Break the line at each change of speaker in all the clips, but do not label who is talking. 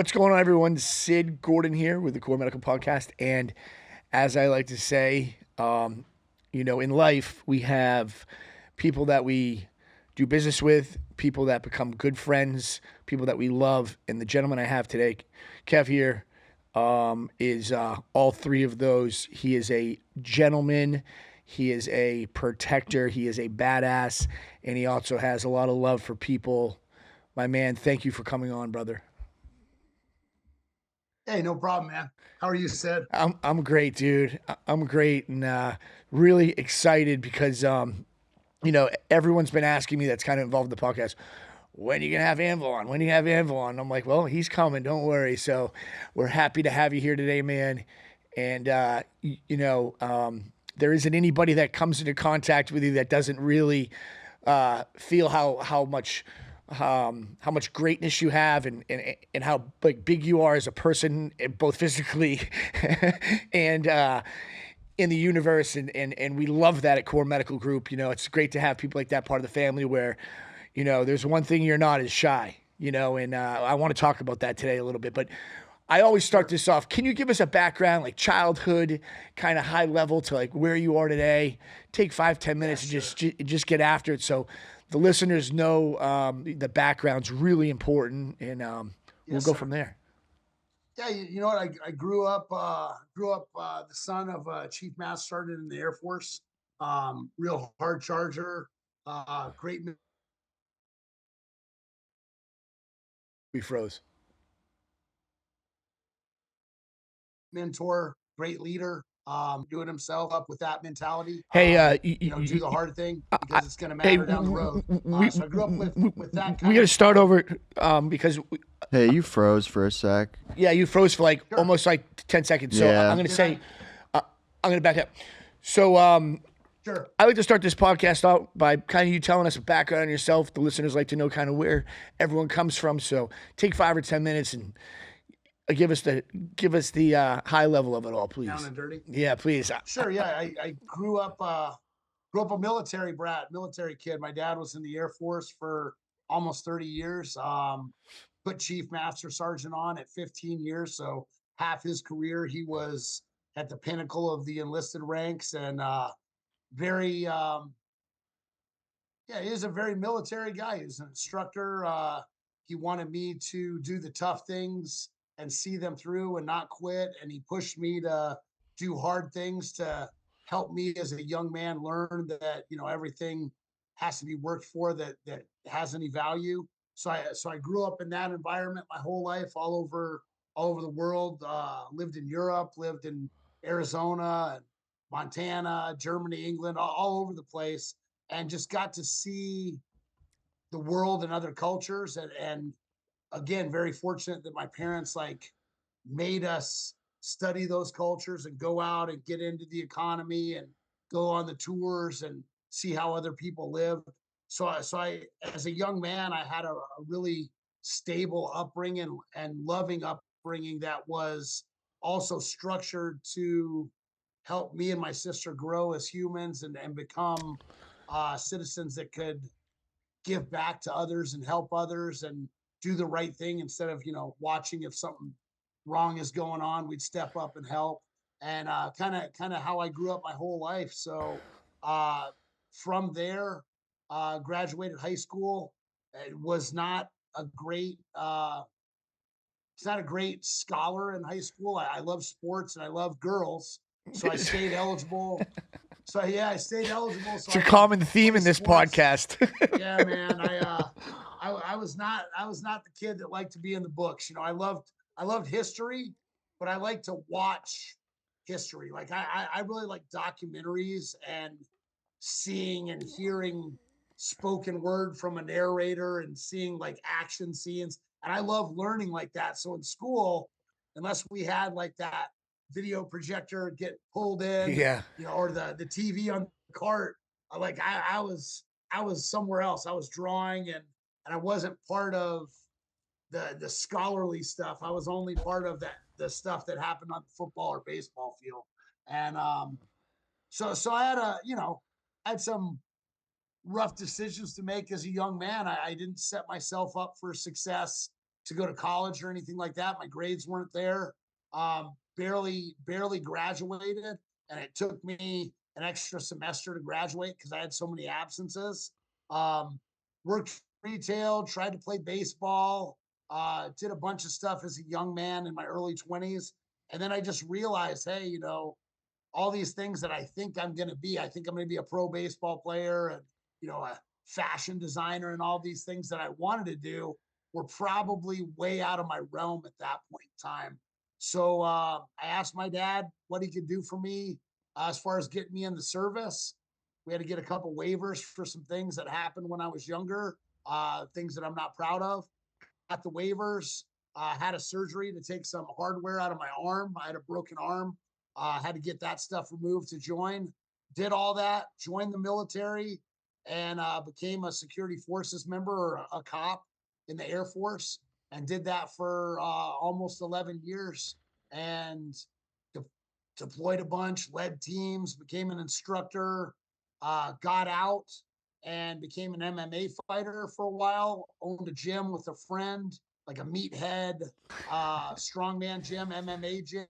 What's going on, everyone? Sid Gordon here with the Core Medical Podcast. And as I like to say, in life, we have people that we do business with, people that become good friends, people that we love. And the gentleman I have today, Kev here, is all three of those. He is a gentleman, he is a protector, he is a badass, and he also has a lot of love for people. My man, thank you for coming on, brother.
Hey, no problem, man. How are you, Sid?
I'm great, dude. I'm great and really excited because everyone's been asking me that's kind of involved in the podcast. When are you gonna have Anvil on? When do you have Anvil on? I'm like, well, he's coming. Don't worry. So we're happy to have you here today, man. And there isn't anybody that comes into contact with you that doesn't really feel how much greatness you have and how big you are as a person, both physically and in the universe. And we love that at Core Medical Group. It's great to have people like that part of the family where, there's one thing you're not is shy, and I want to talk about that today a little bit. But I always start this off. Can you give us a background, like childhood, kind of high level to like where you are today? Take 5-10 minutes and just get after it. So the listeners know the background's really important, and we'll go
Sir.
from there.
Yeah, you know what? I grew up the son of a chief master sergeant in the Air Force. Real hard charger, great
We froze.
mentor, great leader. Doing himself up with that mentality.
Hey,
Do the hard thing
I,
because it's going to
hey,
matter down the road. So I grew up with that
we
kind
got to
of.
start over because
Hey, you froze for a sec.
yeah, you froze for like
Sure.
almost like 10 seconds. So
Yeah.
I'm gonna
Did
say,
I?
I'm gonna back up. So
Sure.
I like to start this podcast out by kind of you telling us a background on yourself. The listeners like to know kind of where everyone comes from. So take 5 or 10 minutes and give us the high level of it all, please.
Down and dirty.
Yeah, please.
Sure. Yeah, I grew up a military brat, military kid. My dad was in the Air Force for almost 30 years. Put Chief Master Sergeant on at 15 years. So half his career, he was at the pinnacle of the enlisted ranks and very, yeah, he is a very military guy. He's an instructor. He wanted me to do the tough things and see them through and not quit. And he pushed me to do hard things to help me as a young man learn that everything has to be worked for that has any value. So I grew up in that environment my whole life, all over the world. Lived in Europe, lived in Arizona and Montana, Germany, England, all over the place, and just got to see the world and other cultures. And again, very fortunate that my parents like made us study those cultures and go out and get into the economy and go on the tours and see how other people live. So I as a young man, I had a really stable upbringing and loving upbringing that was also structured to help me and my sister grow as humans and become citizens that could give back to others and help others and do the right thing instead of watching if something wrong is going on. We'd step up and help, and kind of how I grew up my whole life. So uh, from there, graduated high school. It was not a great. It's not a great scholar in high school. I love sports and I love girls, so I stayed eligible. So yeah, I stayed eligible so
It's a
I could
common theme
play
in this
sports.
podcast.
Yeah, man. I was not the kid that liked to be in the books. I loved history, but I like to watch history. Like I really like documentaries and seeing and hearing spoken word from a narrator and seeing like action scenes. And I love learning like that. So in school, unless we had like that video projector get pulled in,
Yeah.
or the TV on the cart, I was somewhere else. I was drawing and I wasn't part of the scholarly stuff. I was only part of the stuff that happened on the football or baseball field. And so I had some rough decisions to make as a young man. I didn't set myself up for success to go to college or anything like that. My grades weren't there. Barely graduated, and it took me an extra semester to graduate because I had so many absences. Um, Worked retail, tried to play baseball, did a bunch of stuff as a young man in my early 20s. And then I just realized, hey, all these things that I think I'm going to be. I think I'm going to be a pro baseball player and, a fashion designer, and all these things that I wanted to do were probably way out of my realm at that point in time. So I asked my dad what he could do for me as far as getting me in the service. We had to get a couple waivers for some things that happened when I was younger, things that I'm not proud of. Got the waivers, had a surgery to take some hardware out of my arm. I had a broken arm, had to get that stuff removed to join. Did all that, joined the military, and became a security forces member or a cop in the Air Force, and did that for almost 11 years. And de- deployed a bunch, led teams, became an instructor, got out and became an MMA fighter for a while. Owned a gym with a friend, like a meathead, strongman gym, MMA gym,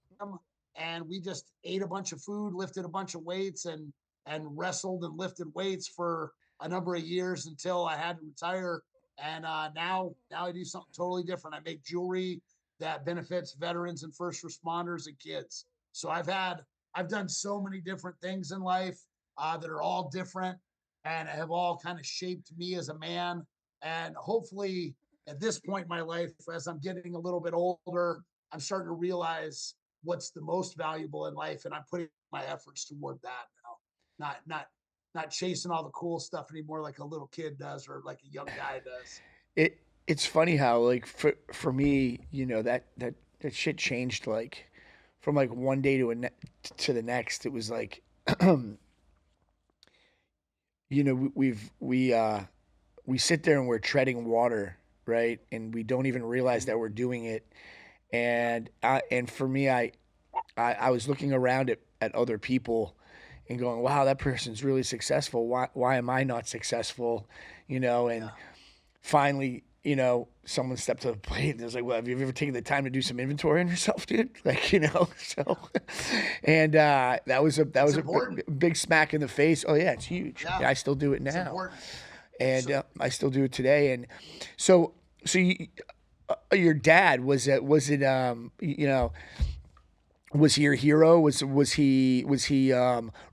and we just ate a bunch of food, lifted a bunch of weights, and wrestled and lifted weights for a number of years until I had to retire. And now I do something totally different. I make jewelry that benefits veterans and first responders and kids. So I've done so many different things in life that are all different and have all kind of shaped me as a man. And hopefully, at this point in my life, as I'm getting a little bit older, I'm starting to realize what's the most valuable in life, and I'm putting my efforts toward that now. Not chasing all the cool stuff anymore like a little kid does or like a young guy does.
It's funny how like for me, that shit changed like from like one day to the next. It was like we sit there and we're treading water, right? And we don't even realize that we're doing it. And for me, I was looking around at other people and going, wow, that person's really successful. Why am I not successful? And
Yeah.
finally, someone stepped to the plate and was like, well, have you ever taken the time to do some inventory on yourself, dude? Like, so, and that
It's
was a
important.
big smack in the face. Oh yeah, it's huge.
Yeah.
Yeah, I still do it
It's
now,
important.
and
So
I still do it today. And so your dad was he your hero? Was he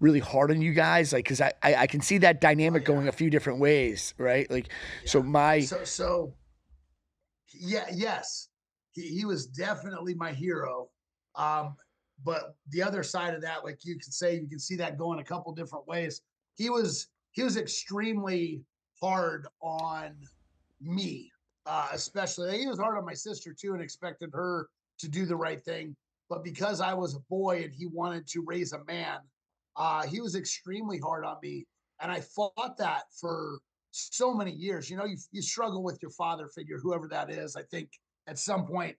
really hard on you guys? Like, because I can see that
oh
dynamic
yeah.
going a few different ways, right? Like, so
Yeah.
my
So yeah, yes. He was definitely my hero. Um, but the other side of that, like you can see that going a couple different ways. He was extremely hard on me, especially. He was hard on my sister too, and expected her to do the right thing. But because I was a boy and he wanted to raise a man, he was extremely hard on me, and I fought that for so many years. You struggle with your father figure, whoever that is. I think at some point,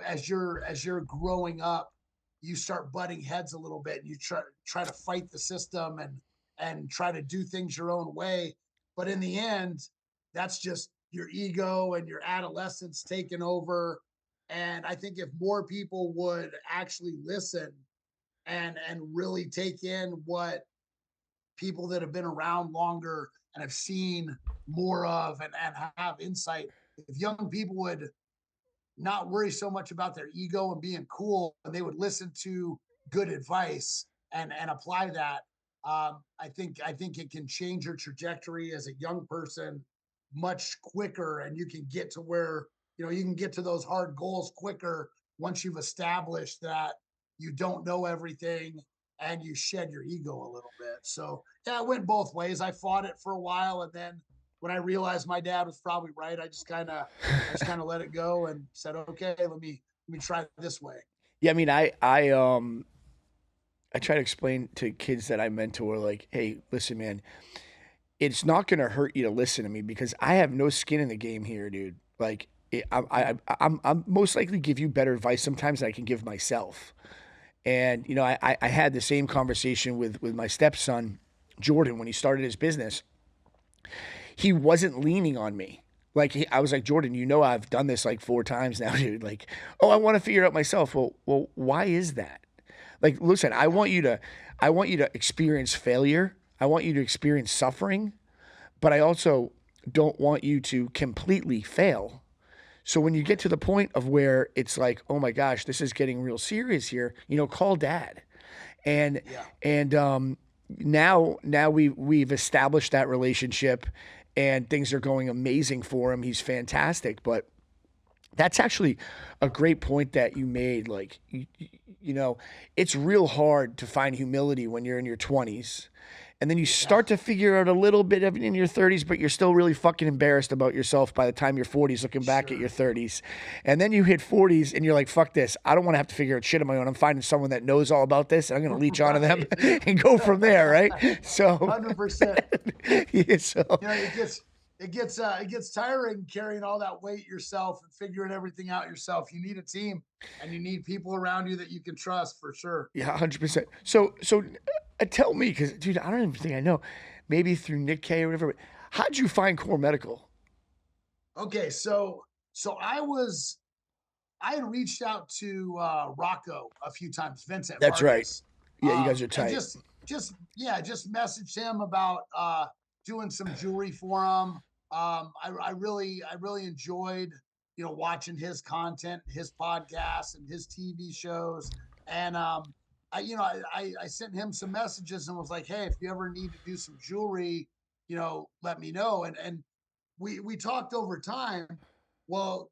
as you're growing up, you start butting heads a little bit, and you try to fight the system and try to do things your own way. But in the end, that's just your ego and your adolescence taking over. And I think if more people would actually listen and really take in what people that have been around longer and have seen more of and have insight, if young people would not worry so much about their ego and being cool, and they would listen to good advice and apply that. I think it can change your trajectory as a young person much quicker, and you can get to where you can get to those hard goals quicker once you've established that you don't know everything and you shed your ego a little bit. So yeah, it went both ways. I fought it for a while, and then when I realized my dad was probably right, I just kind of let it go and said, okay, let me try this way.
yeah, I mean, I try to explain to kids that I mentor, like, hey, listen, man, it's not gonna hurt you to listen to me because I have no skin in the game here, dude. Like, I'm most likely give you better advice sometimes than I can give myself. And I had the same conversation with my stepson Jordan when he started his business. He wasn't leaning on me. Like I was like, Jordan, I've done this like 4 times now, dude. Like, oh, I want to figure it out myself. Well, why is that? Like, listen, I want you to experience failure. I want you to experience suffering, but I also don't want you to completely fail. So when you get to the point of where it's like, oh my gosh, this is getting real serious here, call dad. And
Yeah.
and now we've established that relationship, and things are going amazing for him. He's fantastic, but that's actually a great point that you made. Like, it's real hard to find humility when you're in your 20s. And then you
Yeah.
start to figure out a little bit of it in your 30s, but you're still really fucking embarrassed about yourself by the time you're 40s, looking back at your
Sure.
30s. And then you hit 40s and you're like, fuck this. I don't want to have to figure out shit on my own. I'm finding someone that knows all about this, and I'm going to leech onto them
Right.
and go from there, right? So,
100%.
yeah, so
It gets tiring carrying all that weight yourself and figuring everything out yourself. You need a team, and you need people around you that you can trust for sure.
yeah, 100%. So tell me, because dude, I don't even think I know. Maybe through Nick K or whatever. But how'd you find Core Medical?
Okay, so I had reached out to Rocco a few times, Vincent
That's right.
Vargas,
Yeah, you guys are
and
tight.
just messaged him about doing some jewelry for him. I really enjoyed watching his content, his podcasts, and his TV shows, and I sent him some messages and was like, hey, if you ever need to do some jewelry, let me know, and we talked over time. Well,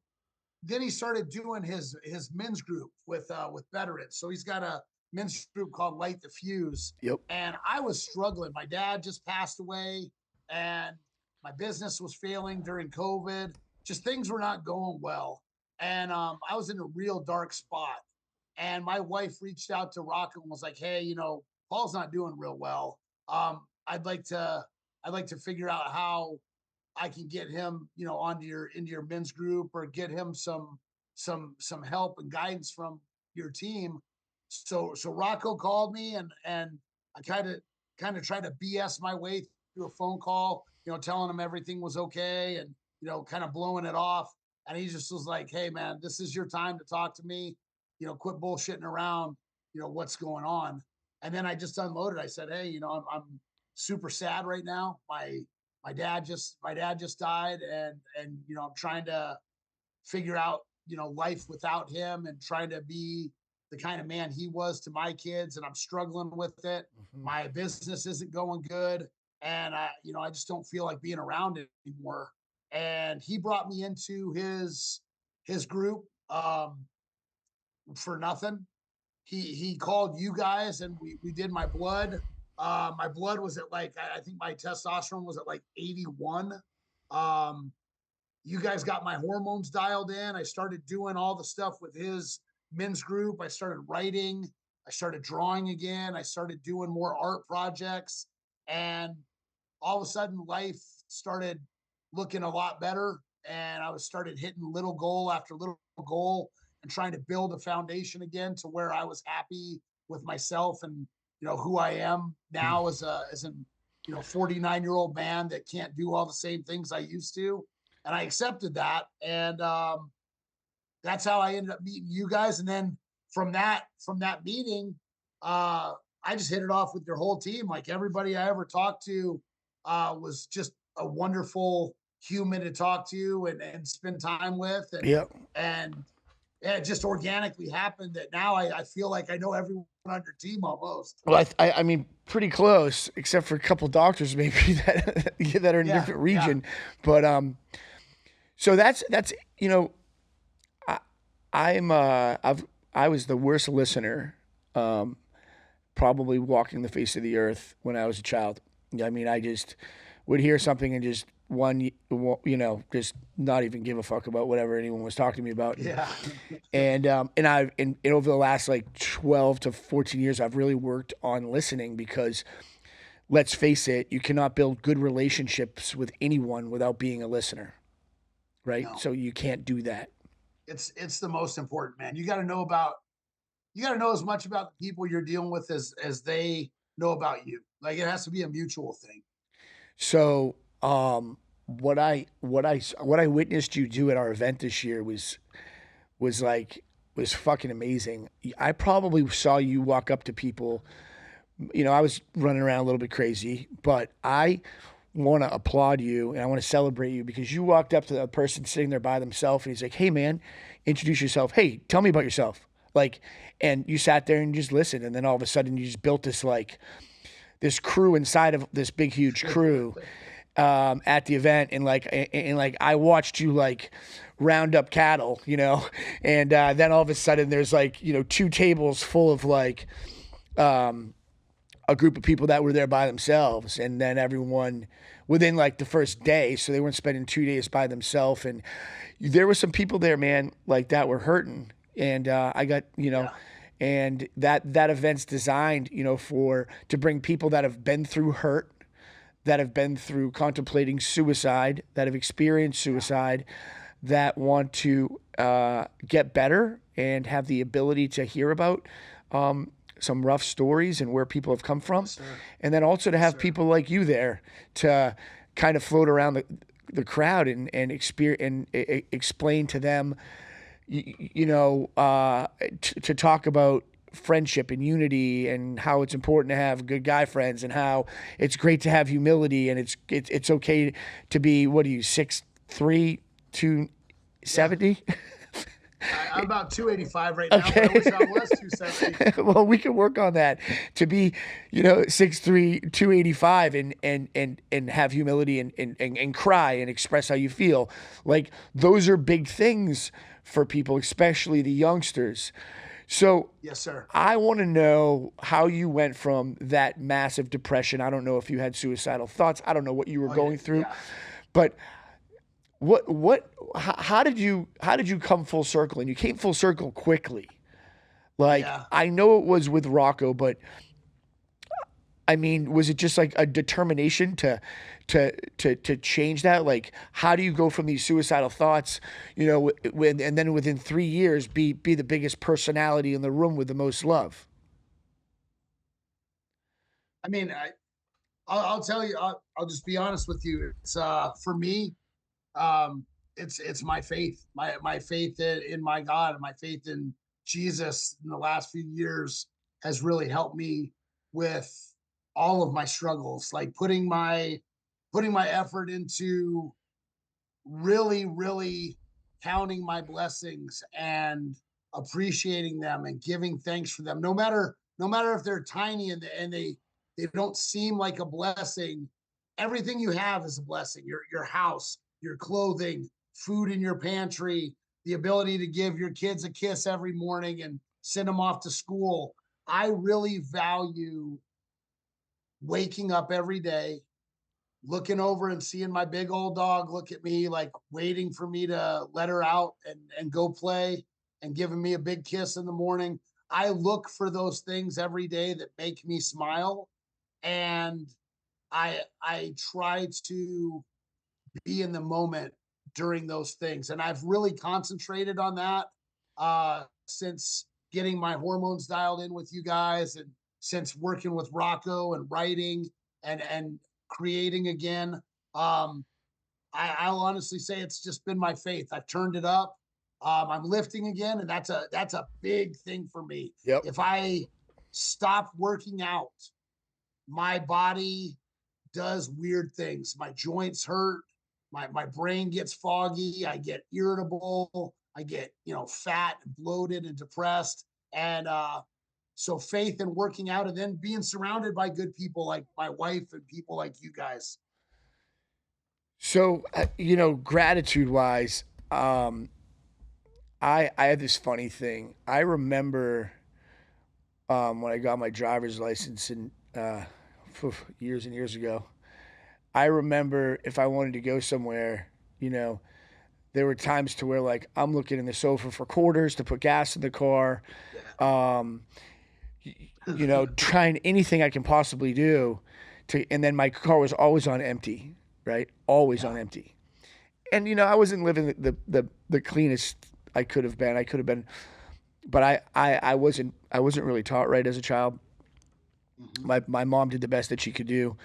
then he started doing his men's group with veterans. So he's got a men's group called Light the Fuse.
Yep.
And I was struggling. My dad just passed away, and my business was failing during COVID. Just things were not going well, and I was in a real dark spot. And my wife reached out to Rocco and was like, "Hey, Paul's not doing real well. I'd like to figure out how I can get him, onto your into your men's group, or get him some help and guidance from your team." So Rocco called me, and I kind of tried to BS my way through a phone call, telling him everything was okay, and kind of blowing it off. And he just was like, "Hey man, this is your time to talk to me. Quit bullshitting around. What's going on?" And then I just unloaded. I said, "Hey, I'm super sad right now. My dad just died, and I'm trying to figure out life without him, and trying to be the kind of man he was to my kids, and I'm struggling with it.
Mhm.
My business isn't going good, and I just don't feel like being around it anymore." And he brought me into his group, for nothing. He called you guys, and we did my blood. My blood was at, like, I think my testosterone was at like 81. Um, you guys got my hormones dialed in. I started doing all the stuff with his men's group. I started writing. I started drawing again. I started doing more art projects, and all of a sudden, life started looking a lot better. And I was started hitting little goal after little goal, and trying to build a foundation again to where I was happy with myself, and who I am now as an 49-year-old man that can't do all the same things I used to. And I accepted that, and that's how I ended up meeting you guys. And then from that meeting, I just hit it off with your whole team. Like, everybody I ever talked to was just a wonderful human to talk to, and spend time with,
Yep.
and it just organically happened that now I feel like I know everyone on your team almost.
Well, I mean, pretty close, except for a couple doctors maybe that are in a
Yeah,
different
yeah,
region. But so that's I I was the worst listener, um, probably walking the face of the earth when I was a child. Yeah, I mean, I just would hear something and just just not even give a fuck about whatever anyone was talking to me about.
yeah.
And over the last like 12 to 14 years, I've really worked on listening, because let's face it, you cannot build good relationships with anyone without being a listener, right?
No,
So you can't do that.
it's the most important, man. You got to know as much about the people you're dealing with as they know about you. Like, it has to be a mutual thing.
So what I witnessed you do at our event this year was like was fucking amazing. I probably saw you walk up to people. I was running around a little bit crazy, but I want to applaud you and I want to celebrate you because you walked up to the person sitting there by themselves and he's like, "Hey man, introduce yourself. Hey, tell me about yourself." Like, and you sat there and you just listened, and then all of a sudden you just built this crew inside of this big huge crew at the event, and I watched you like round up cattle, and then all of a sudden there's like two tables full of like a group of people that were there by themselves, and then everyone within like the first day, so they weren't spending 2 days by themselves, and there were some people there, man, like that were hurting, and I got
Yeah.
and that event's designed to bring people that have been through hurt, that have been through contemplating suicide, that have experienced suicide, that want to get better and have the ability to hear about some rough stories and where people have come from.
Yes, sir.
And then also to
Yes,
have
sir.
people like you there to kind of float around the crowd and explain to them, to talk about friendship and unity and how it's important to have good guy friends and how it's great to have humility and it's okay to be, what are you, 6'3",
Yeah.
270?
I'm about 285 right now, but I
Okay.
wish I was 270.
Well, we can work on that to be, 6'3", 285 and have humility and cry and express how you feel. Like those are big things for people, especially the youngsters. So
Yes, sir.
I want to know how you went from that massive depression. I don't know if you had suicidal thoughts. I don't know what you were
Oh,
going through,
yeah.
but how did you come full circle? And you came full circle quickly. Like,
Yeah.
I know it was with Rocco, but I mean, was it just like a determination to change that? Like, how do you go from these suicidal thoughts, and then within 3 years be the biggest personality in the room with the most love?
I mean, I'll tell you, I'll just be honest with you. It's for me, um, it's my faith, my faith in my God, and my faith in Jesus in the last few years has really helped me with all of my struggles, like putting my effort into really counting my blessings and appreciating them and giving thanks for them, no matter if they're tiny and they don't seem like a blessing. Everything you have is a blessing. Your house, your clothing, food in your pantry, the ability to give your kids a kiss every morning and send them off to school. I really value waking up every day, looking over and seeing my big old dog look at me, like waiting for me to let her out and go play, and giving me a big kiss in the morning. I look for those things every day that make me smile, and I try to be in the moment during those things. And I've really concentrated on that since getting my hormones dialed in with you guys, and since working with Rocco and writing and creating again. I'll honestly say it's just been my faith. I've turned it up. I'm lifting again, and that's a big thing for me.
Yep.
If I stop working out, my body does weird things. My joints hurt. My brain gets foggy. I get irritable. I get fat and bloated and depressed. And so faith in working out, and then being surrounded by good people like my wife and people like you guys.
So, gratitude wise, I had this funny thing. I remember when I got my driver's license in years and years ago. I remember if I wanted to go somewhere, there were times to where like I'm looking in the sofa for quarters to put gas in the car, um, trying anything I can possibly do and then my car was always on empty, right? Always
Yeah.
on empty. And I wasn't living the cleanest I could have been. I could have been, but I wasn't really taught right as a child.
Mm-hmm.
My mom did the best that she could do.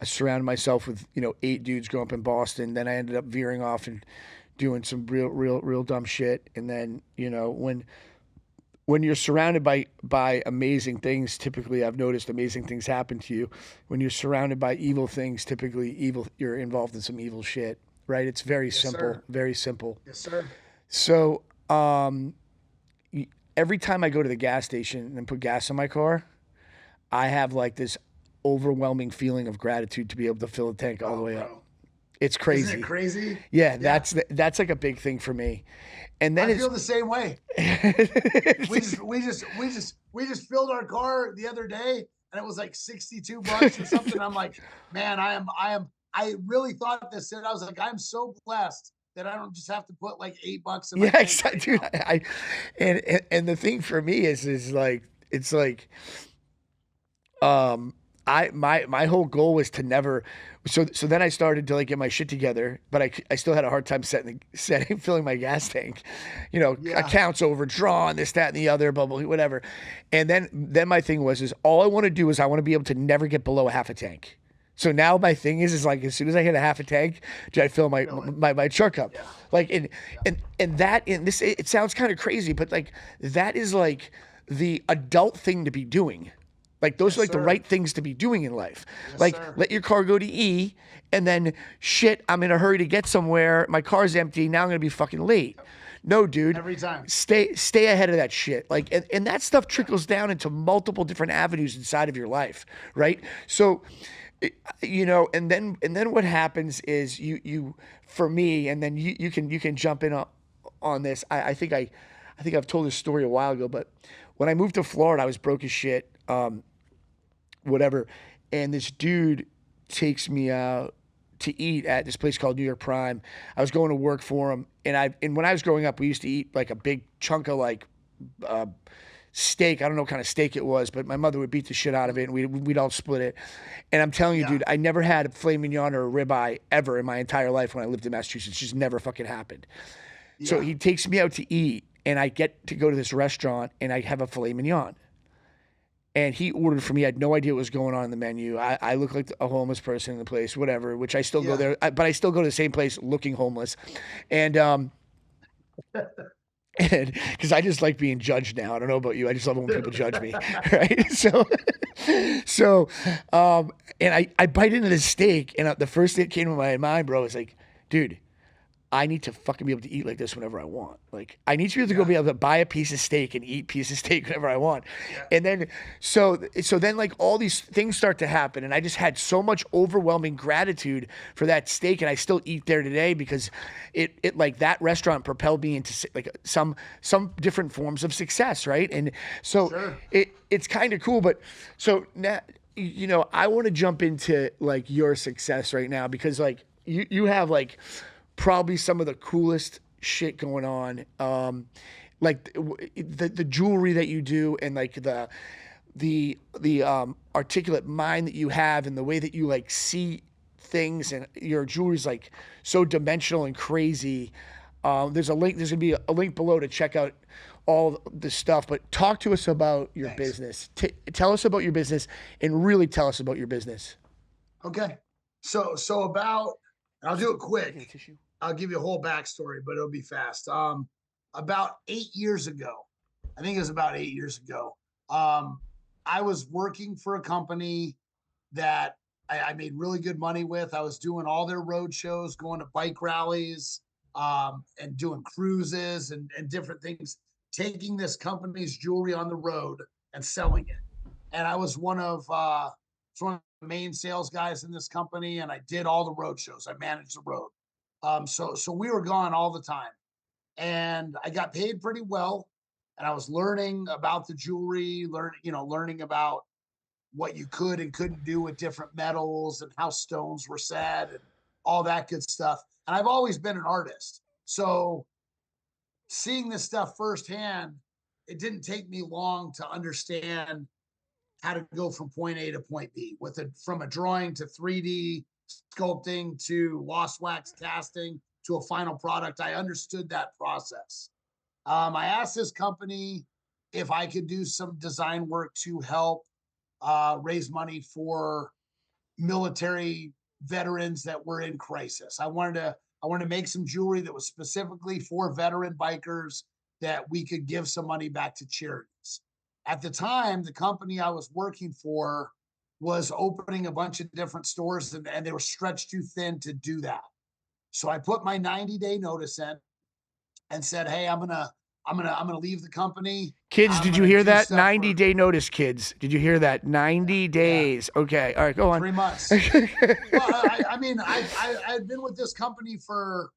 I surrounded myself with 8 dudes growing up in Boston. Then I ended up veering off and doing some real dumb shit. And then when you're surrounded by amazing things, typically I've noticed amazing things happen to you. When you're surrounded by evil things, typically you're involved in some evil shit, right? It's very
Yes,
simple,
sir.
very simple.
Yes, sir.
So, every time I go to the gas station and put gas in my car, I have like this overwhelming feeling of gratitude to be able to fill the tank all the
Oh,
way up.
bro.
It's
Isn't it
crazy.
crazy?
Yeah,
Yeah.
that's like a big thing for me. And then
I
it's
feel the same way. We just filled our car the other day and it was like $62 or something. I'm like, man, I really thought this and I was like, I'm so blessed that I don't just have to put like $8 in my
yeah,
tank
exactly,
right
dude.
now.
And the thing for me is like it's like um my whole goal was to never so then I started to like get my shit together, but I still had a hard time setting filling my gas tank.
Yeah.
Accounts overdrawn, this, that, and the other, blah, blah, whatever. And then my thing is all I want to do is I want to be able to never get below a half a tank. So now my thing is like as soon as I hit a half a tank, I fill my
Fill it.
my truck up.
Yeah.
Like and
Yeah.
and that in this it sounds kind of crazy, but like that is like the adult thing to be doing. Like those
Yes,
are like the
sir.
right things to be doing in life.
Yes,
Like
sir.
let your car go to E and then shit, I'm in a hurry to get somewhere. My car's empty. Now I'm gonna be fucking late. No, dude.
Every time.
Stay ahead of that shit. Like and that stuff trickles down into multiple different avenues inside of your life, right? So and then what happens is you for me, and then you can jump in on this. I think I've told this story a while ago, but when I moved to Florida, I was broke as shit. Whatever. And this dude takes me out to eat at this place called New York Prime. I was going to work for him, and when I was growing up, we used to eat like a big chunk of like uh, steak. I don't know what kind of steak it was, but my mother would beat the shit out of it, and we'd all split it. And I'm telling you,
Yeah.
dude, I never had a filet mignon or a ribeye ever in my entire life when I lived in Massachusetts. It just never fucking happened. So
Yeah.
he takes me out to eat, and I get to go to this restaurant, and I have a filet mignon. And he ordered for me. I had no idea what was going on in the menu. I look like a homeless person in the place, whatever. Which I still go
Yeah.
there, but I still go to the same place looking homeless, and and because I just like being judged now. I don't know about you. I just love it when people judge me, right? So, and I bite into this steak, and the first thing that came to my mind, bro, is like, dude, I need to fucking be able to eat like this whenever I want. Like I need to be able to go
Yeah.
be able to buy a piece of steak and eat piece of steak whenever I want.
Yeah.
And then so then like all these things start to happen, and I just had so much overwhelming gratitude for that steak, and I still eat there today because it like that restaurant propelled me into like some different forms of success, right? And so
Sure.
it's kind of cool, but so now I want to jump into like your success right now because like you have like probably some of the coolest shit going on. Like the jewelry that you do and like the articulate mind that you have and the way that you like see things and your jewelry's like so dimensional and crazy. There's a link. There's gonna be a link below to check out all the stuff. But talk to us about your
Thanks.
business. Tell us about your business and really tell us about your business.
Okay. So about, I'll do it
Can I get a
quick.
tissue?
I'll give you a whole backstory, but it'll be fast. About 8 years ago, I think it was about 8 years ago. Um, I was working for a company that I made really good money with. I was doing all their road shows, going to bike rallies, and doing cruises and different things, taking this company's jewelry on the road and selling it. And I was one of the main sales guys in this company, and I did all the road shows. I managed the road. So we were gone all the time, and I got paid pretty well. And I was learning about the jewelry, learning about what you could and couldn't do with different metals and how stones were set and all that good stuff. And I've always been an artist, so seeing this stuff firsthand, it didn't take me long to understand how to go from point A to point B with it from a drawing to 3D sculpting to lost wax casting to a final product. I understood that process. I asked this company if I could do some design work to help raise money for military veterans that were in crisis. I wanted to make some jewelry that was specifically for veteran bikers that we could give some money back to charities. At the time, the company I was working for was opening a bunch of different stores, and they were stretched too thin to do that. So I put my 90-day notice in and said, "Hey, I'm gonna leave the company.
Kids,
I'm
did you
gonna
hear
do
that?
stuff
90
for
day notice, kids. Did you hear that? 90
yeah,
days. Okay. All right, go on.
3 months." Well, I mean, I had been with this company for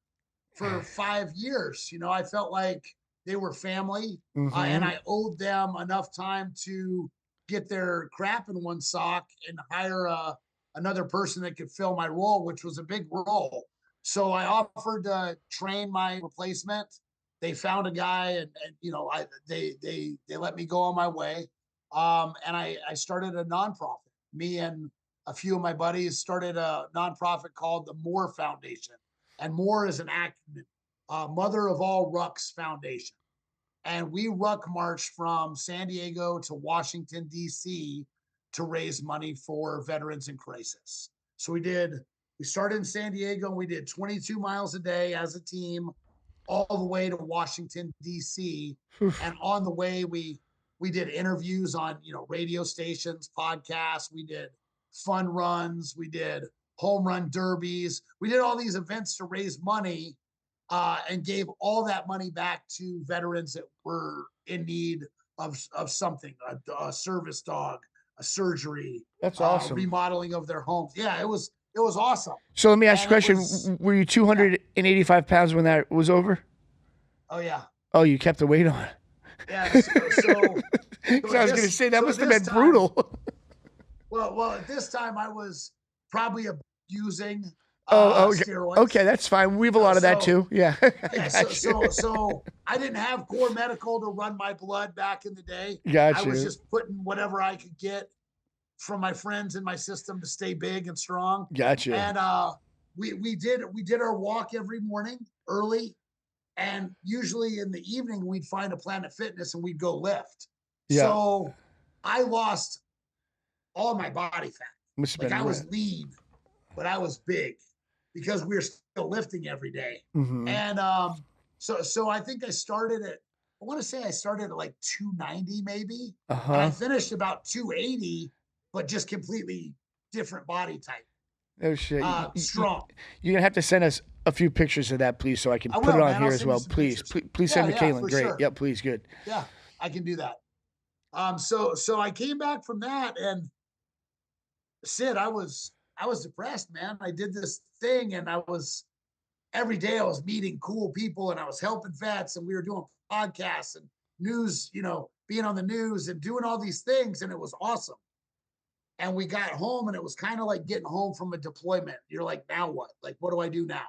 5 years. I felt like they were family, and
Mm-hmm.
I owed them enough time to get their crap in one sock and hire another person that could fill my role, which was a big role. So I offered to train my replacement. They found a guy, and they let me go on my way. And I started a nonprofit. Me and a few of my buddies started a nonprofit called the Moore Foundation, and Moore is an acronym, Mother of All Rucks Foundation. And we ruck marched from San Diego to Washington, D.C. to raise money for veterans in crisis. So we started in San Diego and we did 22 miles a day as a team all the way to Washington, D.C. And on the way, we did interviews on radio stations, podcasts. We did fun runs. We did home run derbies. We did all these events to raise money, and gave all that money back to veterans that were in need of something, a service dog, a surgery,
That's awesome.
remodeling of their homes. Yeah, it was awesome.
So let me ask you
And
a
it
question.
was,
Were you
yeah.
285 pounds when that was over?
Oh yeah.
Oh, you kept the weight on.
Yeah. So
Because I was going to say, that
at
must have
this
been
time,
brutal.
well, at this time I was probably abusing
Oh, okay. Okay,
steroids.
that's fine. We have a
So
lot of that
so
too. Yeah, I
yeah, so
got you.
so so I didn't have core medical to run my blood back in the day. I
Got
was
you.
just putting whatever I could get from my friends in my system to stay big and strong.
Got you.
And we did our walk every morning early, and usually in the evening we'd find a Planet Fitness and we'd go lift.
Yeah,
So I lost all my body fat.
must have
Like
been
I
rad.
was lean, but I was big because we were still lifting every day.
Mm-hmm.
And so I think I want to say I started at like 290 maybe, and I
Uh-huh.
finished about 280, but just completely different body type.
Oh shit.
Strong.
You're gonna have to send us a few pictures of that, please, so I can
I
put it
will,
on
man. I'll
here as
send you
well.
some
Please,
pictures.
please
Yeah,
send to
yeah,
Caitlin.
for
Great.
sure.
Yep, please. Good.
Yeah, I can do that. So I came back from that, and Sid, I was depressed, man. I did this thing, and I was every day I was meeting cool people, and I was helping vets, and we were doing podcasts and news, being on the news and doing all these things, and it was awesome. And we got home, and it was kind of like getting home from a deployment. You're like, now what? Like, what do I do now?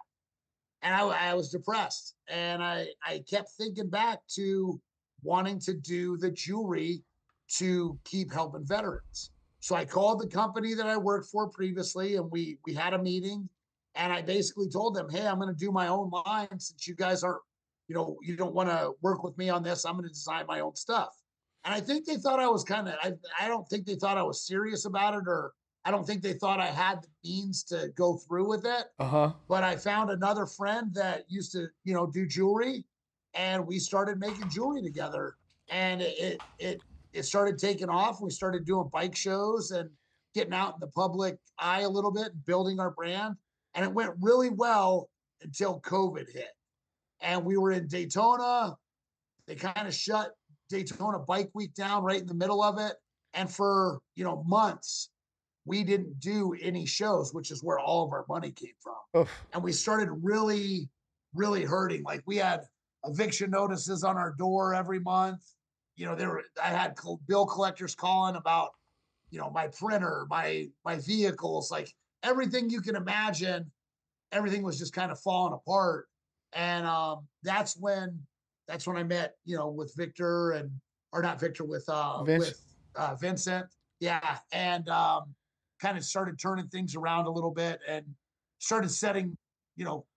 And I was depressed, and I kept thinking back to wanting to do the jewelry to keep helping veterans. So I called the company that I worked for previously, and we had a meeting, and I basically told them, hey, I'm going to do my own line since you guys aren't, you don't want to work with me on this. I'm going to design my own stuff. And I think they thought I was I don't think they thought I was serious about it, or I don't think they thought I had the means to go through with it.
Uh-huh.
But I found another friend that used to, do jewelry, and we started making jewelry together. And it started taking off. We started doing bike shows and getting out in the public eye a little bit, and building our brand. And it went really well until COVID hit. And we were in Daytona. They kind of shut Daytona Bike Week down right in the middle of it. And for, months, we didn't do any shows, which is where all of our money came from.
Oof.
And we started really, really hurting. Like we had eviction notices on our door every month. I had bill collectors calling about, my printer, my vehicles, like everything you can imagine. Everything was just kind of falling apart. And that's when I met, with Victor, and or not Victor,
Vince.
with Vincent. Yeah. And kind of started turning things around a little bit, and started setting,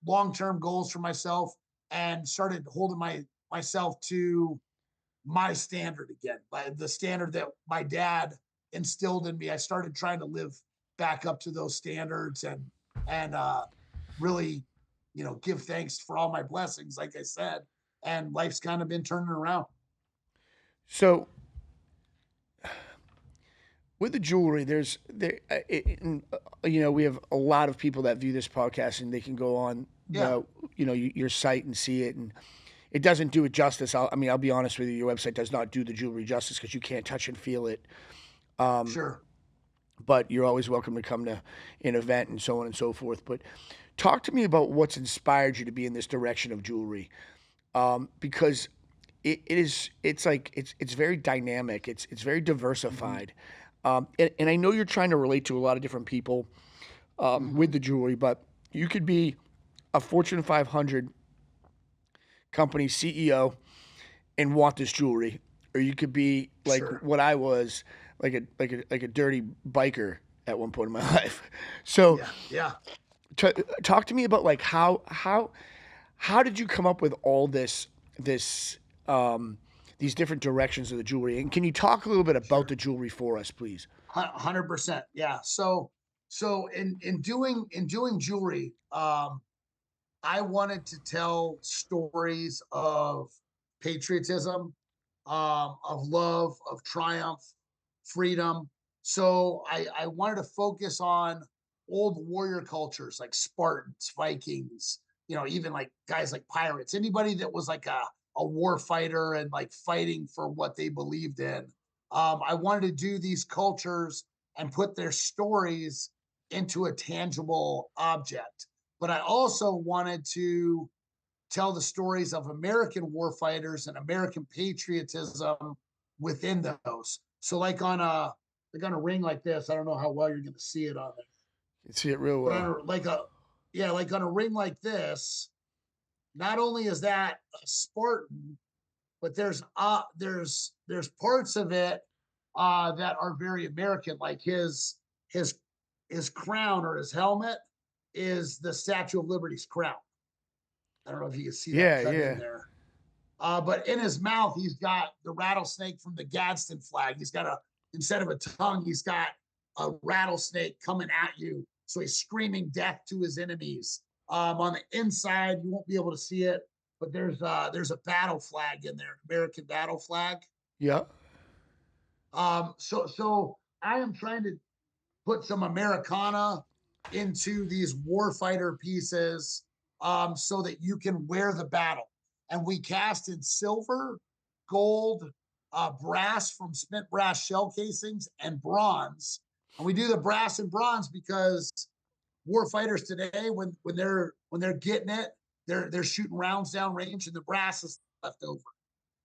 long-term goals for myself, and started holding myself to my standard again, by the standard that my dad instilled in me. I started trying to live back up to those standards and really, give thanks for all my blessings, like I said. And life's kind of been turning around.
So with the jewelry, we have a lot of people that view this podcast, and they can go on
Yeah,
your site and see it, and it doesn't do it justice. I'll be honest with you, your website does not do the jewelry justice because you can't touch and feel it.
sure.
But you're always welcome to come to an event and so on and so forth. But talk to me about what's inspired you to be in this direction of jewelry, because it's very dynamic. It's very
Hmm.
diversified, and I know you're trying to relate to a lot of different people with
Hmm.
the jewelry, but you could be a Fortune 500 company CEO and want this jewelry, or you could be like
Sure.
what I was, like a dirty biker at one point in my life. So,
Yeah, yeah.
t- talk to me about like how did you come up with all this um, these different directions of the jewelry, and can you talk a little bit about
Sure.
the jewelry for us, please?
100%. Yeah. So in doing jewelry, I wanted to tell stories of patriotism, of love, of triumph, freedom. So I wanted to focus on old warrior cultures like Spartans, Vikings, even like guys like pirates, anybody that was like a war fighter and like fighting for what they believed in. I wanted to do these cultures and put their stories into a tangible object. But I also wanted to tell the stories of American warfighters and American patriotism within those. So like on a ring like this, I don't know how well you're going to see it on there,
You can see it real
but
well.
like on a ring like this, not only is that a Spartan, but there's parts of it that are very American, like his his crown or his helmet is the Statue of Liberty's crown. I don't know if you can see that
Yeah,
cut in
yeah.
there. But in his mouth, he's got the rattlesnake from the Gadsden flag. Instead of a tongue, he's got a rattlesnake coming at you. So he's screaming death to his enemies. On the inside, you won't be able to see it, but there's a battle flag in there, American battle flag.
Yeah.
So I am trying to put some Americana into these warfighter pieces, so that you can wear the battle. And we cast in silver, gold, brass from spent brass shell casings, and bronze. And we do the brass and bronze because warfighters today, when they're getting it, they're shooting rounds down range, and the brass is left over.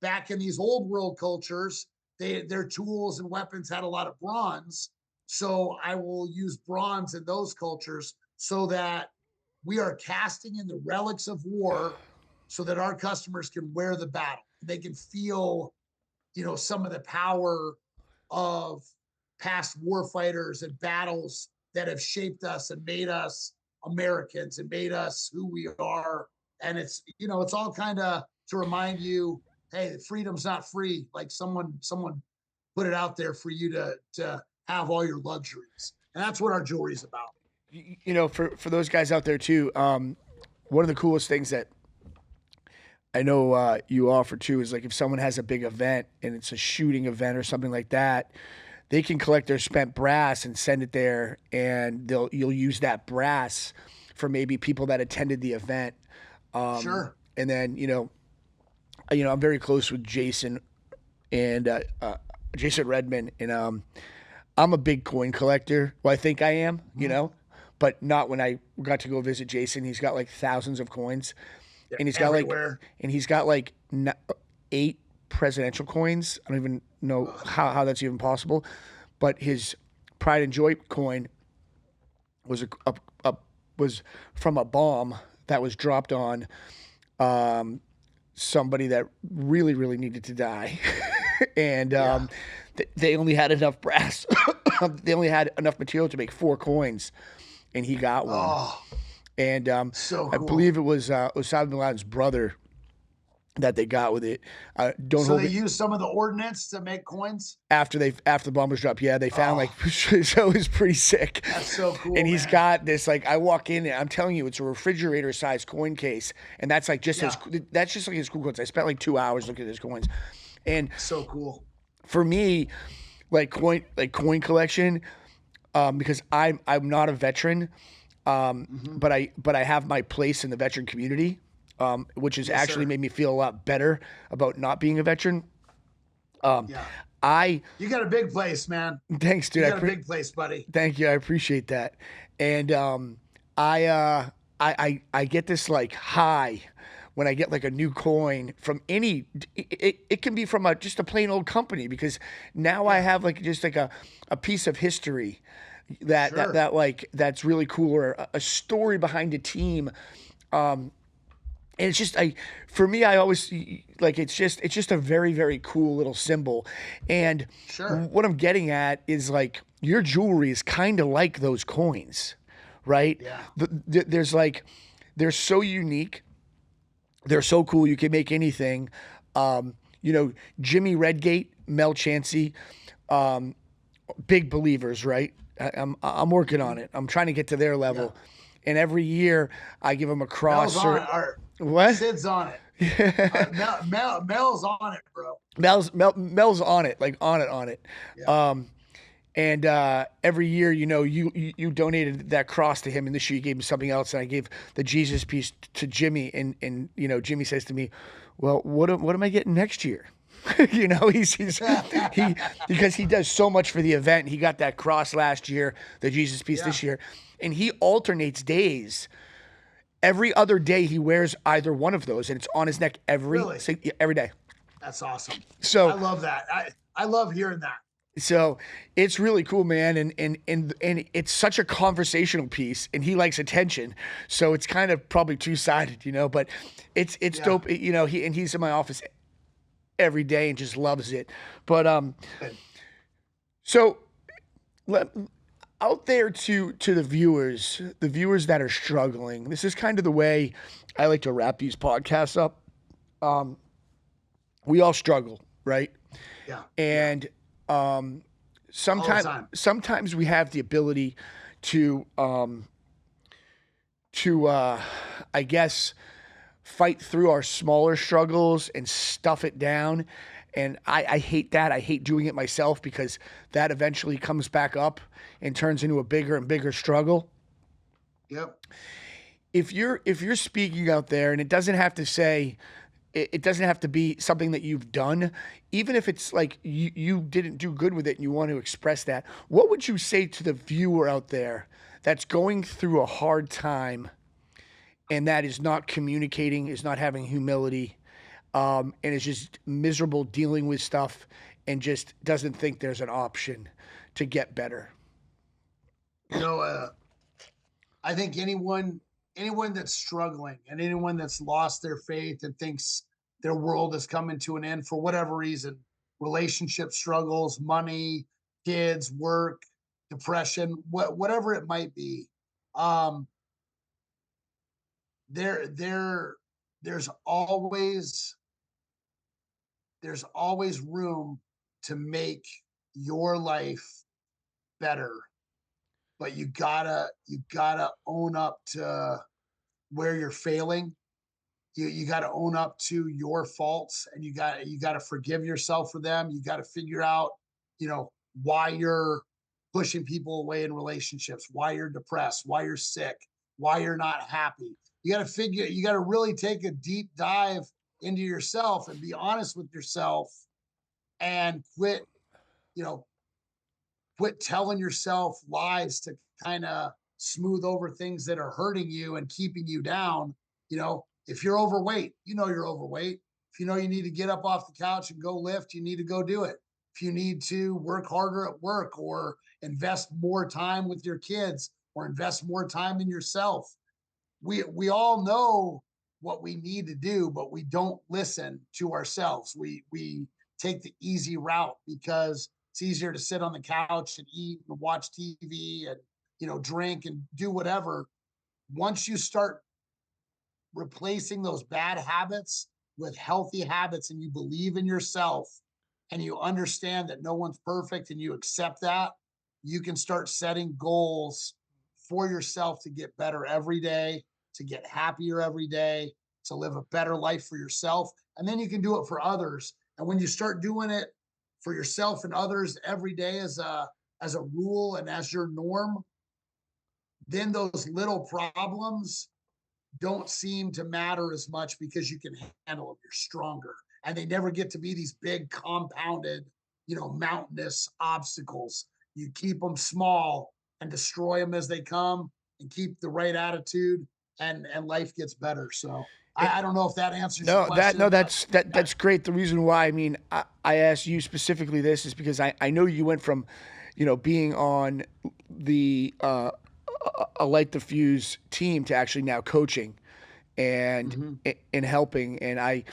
Back in these old world cultures, their tools and weapons had a lot of bronze. So I will use bronze in those cultures so that we are casting in the relics of war so that our customers can wear the battle. They can feel, some of the power of past war fighters and battles that have shaped us and made us Americans and made us who we are. And it's all kind of to remind you, hey, freedom's not free. Like someone put it out there for you to have all your luxuries. And that's what our jewelry is about.
For those guys out there too, one of the coolest things that I know you offer too is like if someone has a big event and it's a shooting event or something like that, they can collect their spent brass and send it there, and you'll use that brass for maybe people that attended the event.
Sure.
And then I'm very close with Jason and Jason Redman, and I'm a big coin collector. Well, I think I am,
Mhm.
but not when I got to go visit Jason. He's got like thousands of coins,
Yeah,
and
everywhere.
he's got like 8 presidential coins. I don't even know
Ugh.
how that's even possible, but his pride and joy coin was a was from a bomb that was dropped on um, somebody that really really needed to die, and
Yeah.
they only had enough brass. They only had enough material to make 4 coins, and he got one.
Oh,
And
so
I
cool.
believe it was Osama bin Laden's brother that they got with it. Don't
So
hold
they
me
use some of the ordnance to make coins.
after the bombers dropped. Yeah, they found like
Oh,
so it was pretty sick.
that's so
And
cool,
he's
man.
got this like I walk in and I'm telling you, it's a refrigerator sized coin case, and that's like just his
Yeah,
that's just like his cool coins. I spent like 2 hours looking at his coins, and
so cool.
for me, coin collection, because I'm not a veteran,
Hmm.
but I have my place in the veteran community, which has
Yes,
actually
sir.
made me feel a lot better about not being a veteran. Um,
Yeah,
I
you got a big place, man.
thanks, dude.
You got a big place, buddy.
Thank you. I appreciate that. And I uh, I get this like high when I get like a new coin from any. It can be from just a plain old company because now I
Yeah,
have like just like a piece of history
sure.
that like that's really cool, or a story behind a team. And it's just for me, I always like it's just a very cool little symbol. And
Sure.
what I'm getting at is like your jewelry is kind of like those coins, right?
Yeah.
There's like they're so unique, they're so cool. You can make anything. You know, Jimmy Redgate, Mel Chansey, big believers, right? I'm working
Hmm.
on it. I'm trying to get to their
Yeah.
level, and every year I give them a
Mel's
cross
on
or
it. Or
what?
Sid's on it. Mel's on it, bro.
Mel's on it, like on it.
Yeah.
Um, and every year, you know, you donated that cross to him, and this year you gave him something else, and I gave the Jesus piece to Jimmy, and you know, Jimmy says to me, "Well, what am I getting next year?" You know, he because he does so much for the event. He got that cross last year, the Jesus piece
Yeah.
this year, and he alternates days. Every other day, he wears either one of those, and it's on his neck
Really.
every day.
That's awesome. I
So
love that. I love hearing that.
So it's really cool, man, and it's such a conversational piece, and he likes attention, so it's kind of probably two sided, you know. But it's
Yeah.
dope, you know. He's in my office every day and just loves it. But
Good.
so let, out there to the viewers that are struggling. This is kind of the way I like to wrap these podcasts up. Um, we all struggle, right?
Yeah. Yeah.
And
All the time.
sometimes we have the ability to I guess fight through our smaller struggles and stuff it down. And I hate that. I hate doing it myself because that eventually comes back up and turns into a bigger and bigger struggle.
Yep.
If you're speaking out there, and it doesn't have to say it doesn't have to be something that you've done, even if it's like you didn't do good with it and you want to express that, what would you say to the viewer out there that's going through a hard time and that is not communicating, is not having humility, and is just miserable dealing with stuff and just doesn't think there's an option to get better?
You know, I think anyone that's struggling and anyone that's lost their faith and thinks their world is coming to an end for whatever reason, relationship struggles, money, kids, work, depression, whatever it might be, um, there there there's always there's always room to make your life better, but you gotta own up to where you're failing. You got to own up to your faults, and you got to forgive yourself for them. You got to figure out, why you're pushing people away in relationships, why you're depressed, why you're sick, why you're not happy. You got to really take a deep dive into yourself and be honest with yourself, and you know quit telling yourself lies to kind of smooth over things that are hurting you and keeping you down. If you're overweight, you're overweight. If you know you need to get up off the couch and go lift, you need to go do it. If you need to work harder at work, or invest more time with your kids, or invest more time in yourself, we all know what we need to do, but we don't listen to ourselves. We take the easy route because it's easier to sit on the couch and eat and watch TV and drink and do whatever. Once you start replacing those bad habits with healthy habits and you believe in yourself and you understand that no one's perfect and you accept that, you can start setting goals for yourself to get better every day, to get happier every day, to live a better life for yourself. And then you can do it for others. And when you start doing it for yourself and others every day as a rule and as your norm, then those little problems don't seem to matter as much because you can handle them. You're stronger. And they never get to be these big compounded, mountainous obstacles. You keep them small and destroy them as they come and keep the right attitude and life gets better. So I don't know if that answers your
No,
question.
that's great. The reason why, I mean, I asked you specifically this is because I know you went from, being on the a light diffuse team to actually now coaching and and helping. And I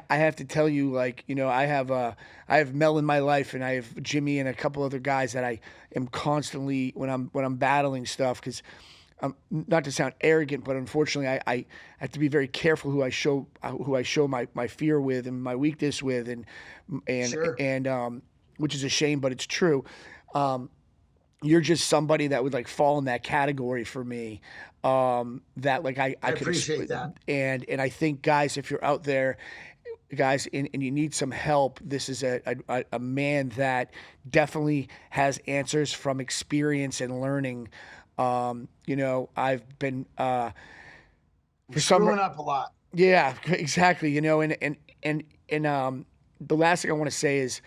have to tell you, like, I have Mel in my life, and I have Jimmy and a couple other guys that I am constantly when I'm battling stuff, because not to sound arrogant, but unfortunately, I have to be very careful who I show my fear with and my weakness with, and
Sure.
and which is a shame, but it's true. You're just somebody that would like fall in that category for me. That like I could
appreciate that.
and I think, guys, if you're out there, guys, and you need some help, this is a man that definitely has answers from experience and learning. I've been for some
Screwing up a lot.
yeah, exactly. And the last thing I want to say is,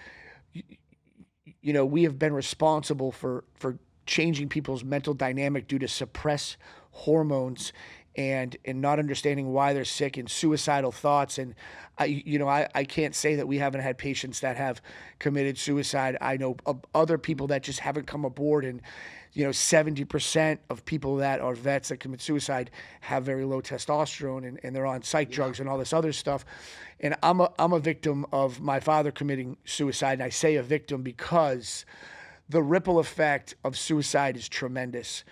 we have been responsible for changing people's mental dynamic due to suppress hormones and not understanding why they're sick and suicidal thoughts. And I can't say that we haven't had patients that have committed suicide. I know of other people that just haven't come aboard. And 70% of people that are vets that commit suicide have very low testosterone, and they're on psych drugs and all this other stuff. And I'm a victim of my father committing suicide. And I say a victim because the ripple effect of suicide is tremendous.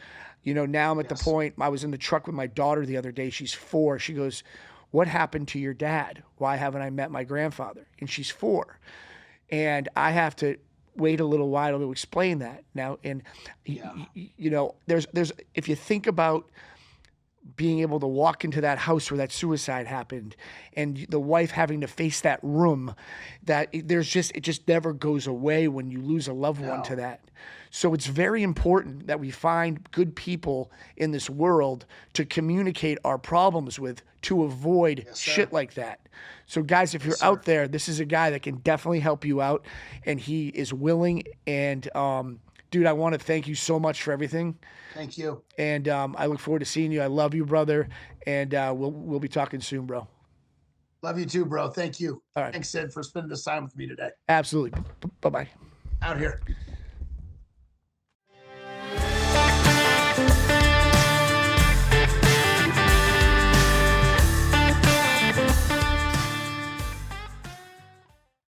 Now I'm at the point, I was in the truck with my daughter the other day. She's 4. She goes, "What happened to your dad? Why haven't I met my grandfather?" And she's 4. And I have to wait a little while to explain that now. And, there's, if you think about being able to walk into that house where that suicide happened and the wife having to face that room, that it just never goes away when you lose a loved one to that. So it's very important that we find good people in this world to communicate our problems with, to avoid shit like that. So guys, if you're out there, this is a guy that can definitely help you out, and he is willing. And dude, I want to thank you so much for everything.
Thank you.
And I look forward to seeing you. I love you, brother. And we'll be talking soon, bro.
Love you too, bro. Thank you.
All right.
Thanks, Sid, for spending this time with me today.
Absolutely. Bye-bye.
Out here.